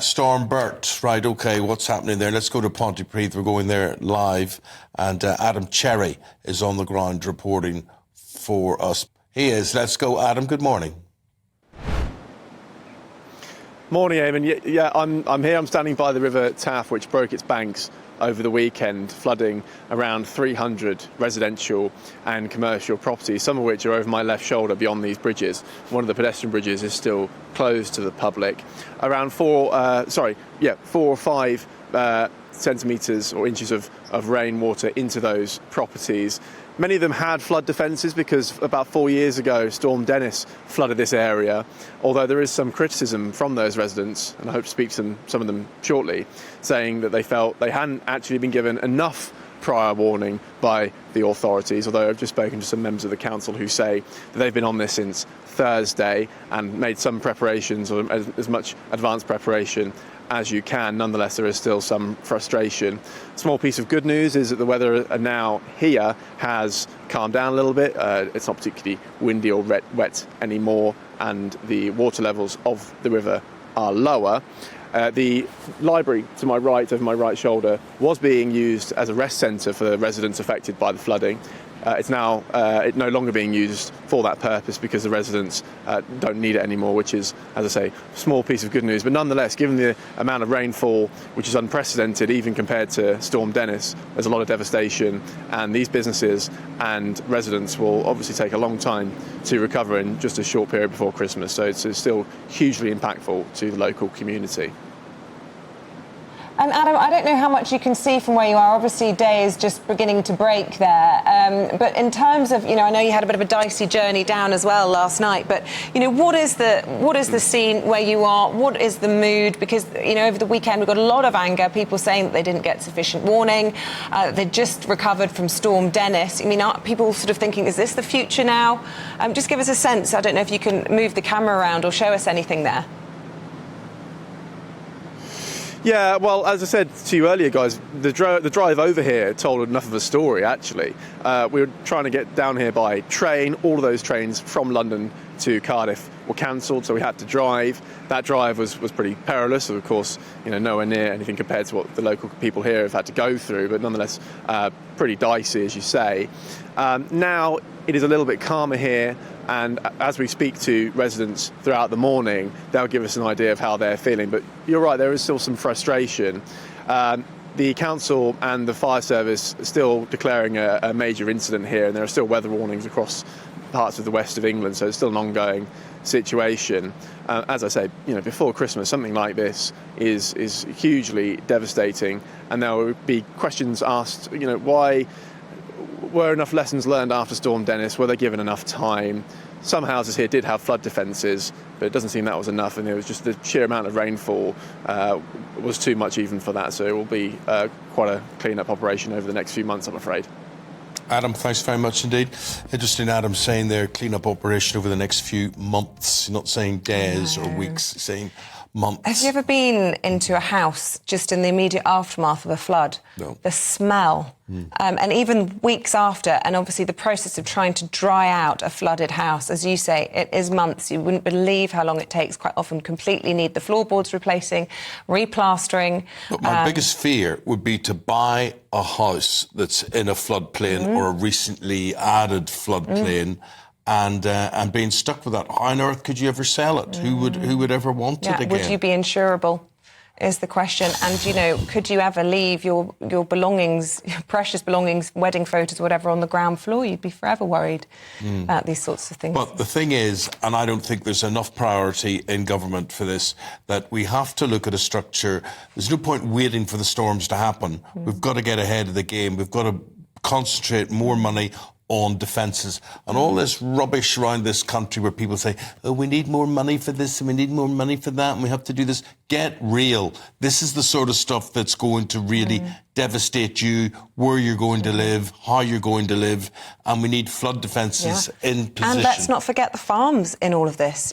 Storm Bert, right, OK, what's happening there? Let's go to Pontypridd. We're going there live. And Adam Cherry is on the ground reporting for us. He is. Let's go, Adam. Good morning. Morning, Eamonn. Yeah, I'm here. I'm standing by the River Taff, which broke its banks over the weekend, flooding around 300 residential and commercial properties, some of which are over my left shoulder beyond these bridges. One of the pedestrian bridges is still closed to the public. Around 4 or 5 centimetres or inches of rainwater into those properties. Many of them had flood defences because about 4 years ago Storm Dennis flooded this area, although there is some criticism from those residents, and I hope to speak to some of them shortly, saying that they felt they hadn't actually been given enough prior warning by the authorities, although I've just spoken to some members of the council who say that they've been on this since Thursday and made some preparations, or as much advanced preparation as you can. Nonetheless, there is still some frustration. Small piece of good news is that the weather now here has calmed down a little bit. It's not particularly windy or wet anymore, and the water levels of the river are lower. The library to my right, over my right shoulder, was being used as a rest centre for the residents affected by the flooding. It's now no longer being used for that purpose because the residents don't need it anymore, which is, as I say, a small piece of good news. But nonetheless, given the amount of rainfall, which is unprecedented even compared to Storm Dennis, there's a lot of devastation, and these businesses and residents will obviously take a long time to recover in just a short period before Christmas. So it's still hugely impactful to the local community. And Adam, I don't know how much you can see from where you are. Obviously, day is just beginning to break there. But in terms of, I know you had a bit of a dicey journey down as well last night. But, what is the scene where you are? What is the mood? Because, over the weekend, we've got a lot of anger, people saying that they didn't get sufficient warning. They just recovered from Storm Dennis. Are people sort of thinking, is this the future now? Just give us a sense. I don't know if you can move the camera around or show us anything there. Yeah, well, as I said to you earlier, guys, the drive over here told enough of a story, actually. We were trying to get down here by train. All of those trains from London to Cardiff were cancelled, so we had to drive. That drive was pretty perilous, of course, nowhere near anything compared to what the local people here have had to go through, but nonetheless, pretty dicey, as you say. Now it is a little bit calmer here, and as we speak to residents throughout the morning, they'll give us an idea of how they're feeling. But you're right, there is still some frustration. The council and the fire service are still declaring a major incident here, and there are still weather warnings across parts of the west of England, so it's still an ongoing situation. As I say, before Christmas, something like this is hugely devastating, and there will be questions asked, why were enough lessons learned after Storm Dennis? Were they given enough time? Some houses here did have flood defences, but it doesn't seem that was enough, and it was just the sheer amount of rainfall was too much even for that. So it will be quite a clean-up operation over the next few months, I'm afraid. Adam, thanks very much indeed. Interesting, Adam saying their clean-up operation over the next few months. Not saying days or weeks, saying months. Have you ever been into a house just in the immediate aftermath of a flood? No. The smell. And even weeks after, and obviously the process of trying to dry out a flooded house, as you say, it is months. You wouldn't believe how long it takes. Quite often completely need the floorboards replacing, replastering. But my biggest fear would be to buy a house that's in a floodplain or a recently added floodplain and being stuck with that. How on earth could you ever sell it? Who would ever want it again? Would you be insurable? Is the question. And, could you ever leave your belongings, your precious belongings, wedding photos, whatever, on the ground floor? You'd be forever worried about these sorts of things. But the thing is, and I don't think there's enough priority in government for this, that we have to look at a structure. There's no point waiting for the storms to happen. We've got to get ahead of the game. We've got to concentrate more money on defences and all this rubbish around this country where people say, oh, we need more money for this and we need more money for that and we have to do this. Get real. This is the sort of stuff that's going to really devastate you, where you're going to live, how you're going to live, and we need flood defences in position. And let's not forget the farms in all of this.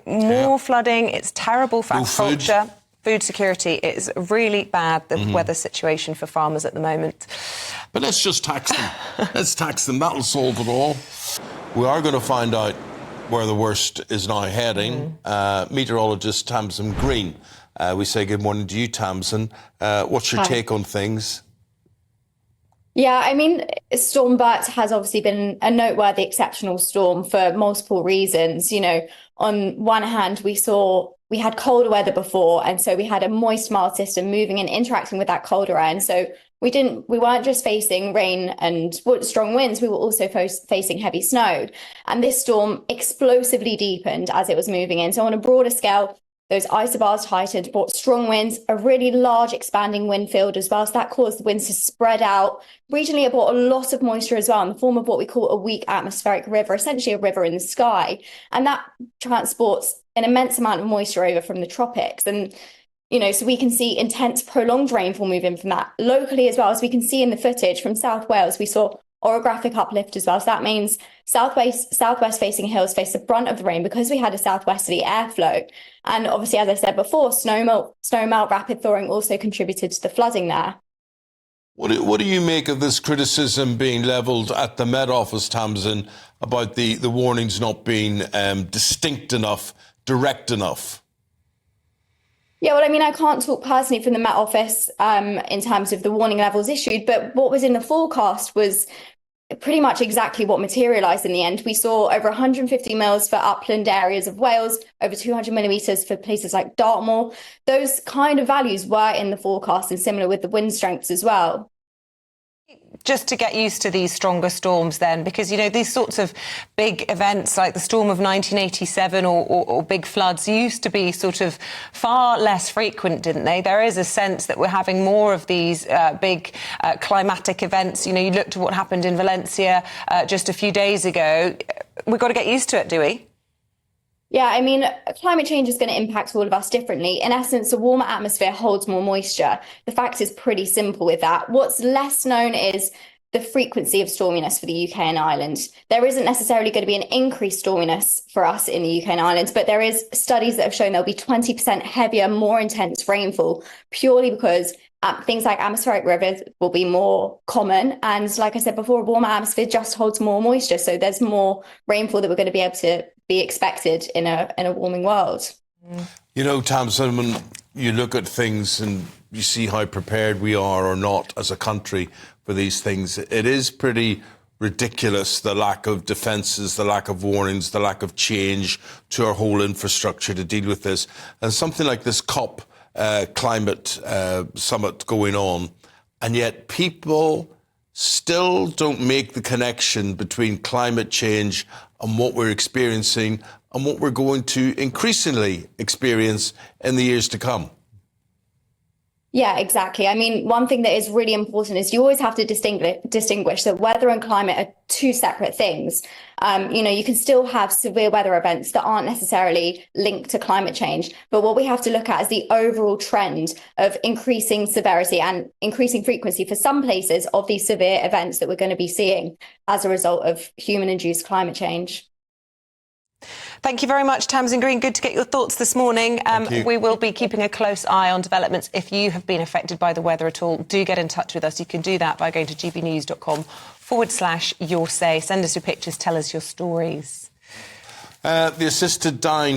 More flooding, it's terrible for agriculture. Food security is really bad, the weather situation for farmers at the moment. But let's just tax them. Let's tax them. That'll solve it all. We are going to find out where the worst is now heading. Meteorologist Tamsin Green We say good morning to you, Tamsin. What's your take on things? Yeah, I mean, Storm Bert has obviously been a noteworthy exceptional storm for multiple reasons. You know, on one hand, we had colder weather before, and so we had a moist, mild system moving and interacting with that colder air. And so we weren't just facing rain and strong winds, we were also facing heavy snow. And this storm explosively deepened as it was moving in. So on a broader scale, those isobars tightened, brought strong winds, a really large expanding wind field as well. So that caused the winds to spread out. Regionally, it brought a lot of moisture as well in the form of what we call a weak atmospheric river, essentially a river in the sky. And that transports an immense amount of moisture over from the tropics. And, you know, so we can see intense prolonged rainfall move in from that. Locally as well, as we can see in the footage from South Wales, we saw orographic uplift as well. So that means southwest facing hills face the brunt of the rain because we had a southwesterly airflow. And obviously, as I said before, snowmelt, rapid thawing also contributed to the flooding there. What do you make of this criticism being levelled at the Met Office, Tamsin, about the warnings not being distinct enough, direct enough? Yeah, well, I mean, I can't talk personally from the Met Office in terms of the warning levels issued, but what was in the forecast was pretty much exactly what materialised in the end. We saw over 150 mils for upland areas of Wales, over 200 millimetres for places like Dartmoor. Those kind of values were in the forecast and similar with the wind strengths as well. Just to get used to these stronger storms then, because, you know, these sorts of big events like the storm of 1987 or big floods used to be sort of far less frequent, didn't they? There is a sense that we're having more of these big climatic events. You know, you looked at what happened in Valencia just a few days ago. We've got to get used to it, do we? Yeah, I mean, climate change is going to impact all of us differently. In essence, a warmer atmosphere holds more moisture. The fact is pretty simple with that. What's less known is the frequency of storminess for the UK and Ireland. There isn't necessarily going to be an increased storminess for us in the UK and Ireland, but there is studies that have shown there'll be 20% heavier, more intense rainfall, purely because things like atmospheric rivers will be more common. And like I said before, a warmer atmosphere just holds more moisture. So there's more rainfall that we're going to be able to be expected in a warming world. You know, Tamsin, when you look at things and you see how prepared we are or not as a country for these things, it is pretty ridiculous, the lack of defences, the lack of warnings, the lack of change to our whole infrastructure to deal with this. And something like this COP climate summit going on, and yet people still don't make the connection between climate change and what we're experiencing and what we're going to increasingly experience in the years to come. Yeah, exactly. I mean, one thing that is really important is you always have to distinguish that weather and climate are two separate things. You know, you can still have severe weather events that aren't necessarily linked to climate change. But what we have to look at is the overall trend of increasing severity and increasing frequency for some places of these severe events that we're going to be seeing as a result of human-induced climate change. Thank you very much, Tamsin Green. Good to get your thoughts this morning. We will be keeping a close eye on developments. If you have been affected by the weather at all, do get in touch with us. You can do that by going to gbnews.com/your say. Send us your pictures, tell us your stories. The assisted dying